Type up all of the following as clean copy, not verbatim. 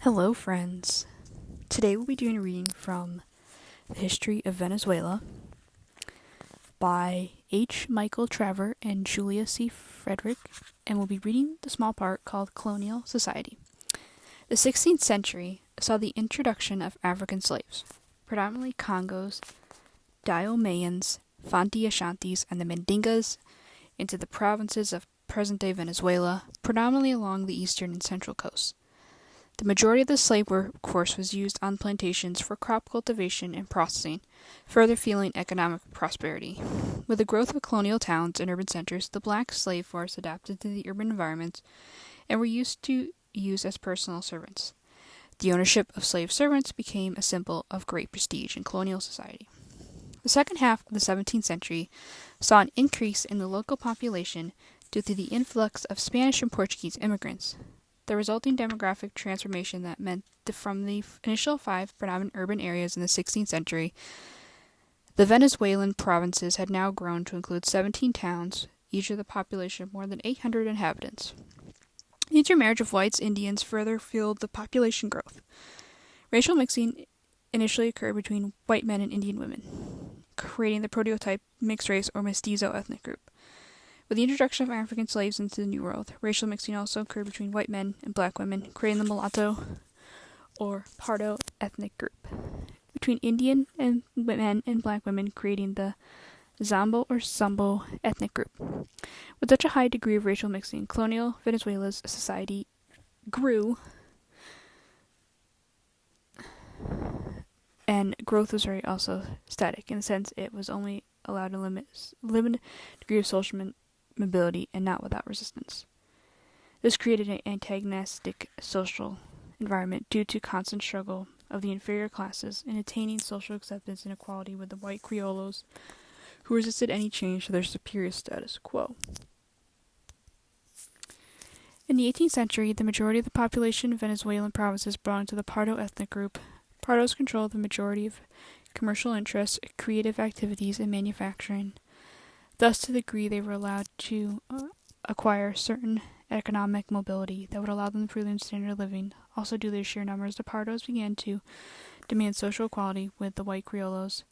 Hello, friends. Today we'll be doing a reading from The History of Venezuela by H. Michael Traver and Julia C. Frederick, and we'll be reading the small part called Colonial Society. The 16th century saw the introduction of African slaves, predominantly Congos, Diomayans, Fanti Ashantis, and the Mandingas, into the provinces of present-day Venezuela, predominantly along the eastern and central coasts. The majority of the slave workforce was used on plantations for crop cultivation and processing, further fueling economic prosperity. With the growth of colonial towns and urban centers, the black slave force adapted to the urban environments and were used as personal servants. The ownership of slave servants became a symbol of great prestige in colonial society. The second half of the 17th century saw an increase in the local population due to the influx of Spanish and Portuguese immigrants. The resulting demographic transformation that meant from the initial 5 predominant urban areas in the 16th century, the Venezuelan provinces had now grown to include 17 towns, each with a population of more than 800 inhabitants. The intermarriage of whites and Indians further fueled the population growth. Racial mixing initially occurred between white men and Indian women, creating the prototype mixed race or mestizo ethnic group. With the introduction of African slaves into the New World, racial mixing also occurred between white men and black women, creating the mulatto or pardo ethnic group. Between Indian and men and black women, creating the Zambo or Sambo ethnic group. With such a high degree of racial mixing, colonial Venezuela's society grew, and growth was very also static, in the sense it was only allowed a limited degree of social mobility and not without resistance. This created an antagonistic social environment due to constant struggle of the inferior classes in attaining social acceptance and equality with the white criollos who resisted any change to their superior status quo. In the 18th century, the majority of the population of Venezuelan provinces belonged to the Pardo ethnic group. Pardos controlled the majority of commercial interests, creative activities, and manufacturing. Thus, to the degree they were allowed to acquire certain economic mobility that would allow them to improve their standard of living, also due to their sheer numbers, the Pardos began to demand social equality with the white criollos.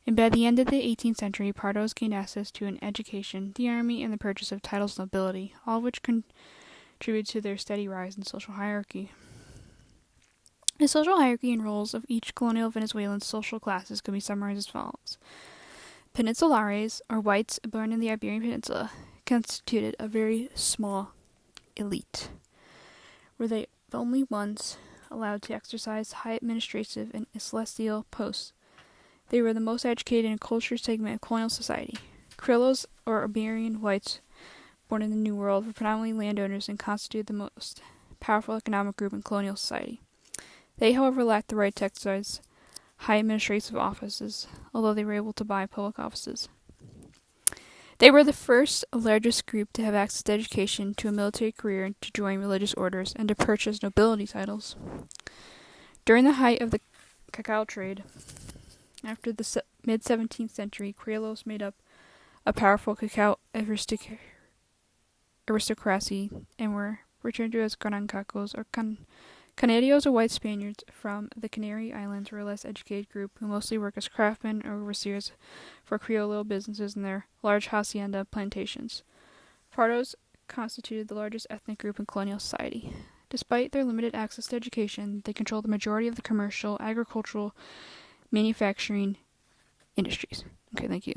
And by the end of the 18th century, Pardos gained access to an education, the army, and the purchase of titles of nobility, all of which contributed to their steady rise in social hierarchy. The social hierarchy and roles of each colonial Venezuelan social classes can be summarized as follows. Peninsulares, or whites born in the Iberian Peninsula, constituted a very small elite. Were they the only ones allowed to exercise high administrative and celestial posts? They were the most educated and cultured segment of colonial society. Criollos, or Iberian whites, born in the New World, were predominantly landowners and constituted the most powerful economic group in colonial society. They, however, lacked the right to exercise high administrative offices, although they were able to buy public offices. They were the first largest group to have access to education, to a military career, to join religious orders, and to purchase nobility titles. During the height of the cacao trade, after the mid-17th century, criollos made up a powerful cacao aristocracy and were referred to as Carancacos or Canarios, or white Spaniards from the Canary Islands, were a less educated group who mostly work as craftsmen or overseers for Criollo businesses in their large hacienda plantations. Pardos constituted the largest ethnic group in colonial society. Despite their limited access to education, they controlled the majority of the commercial, agricultural, manufacturing industries. Okay, thank you.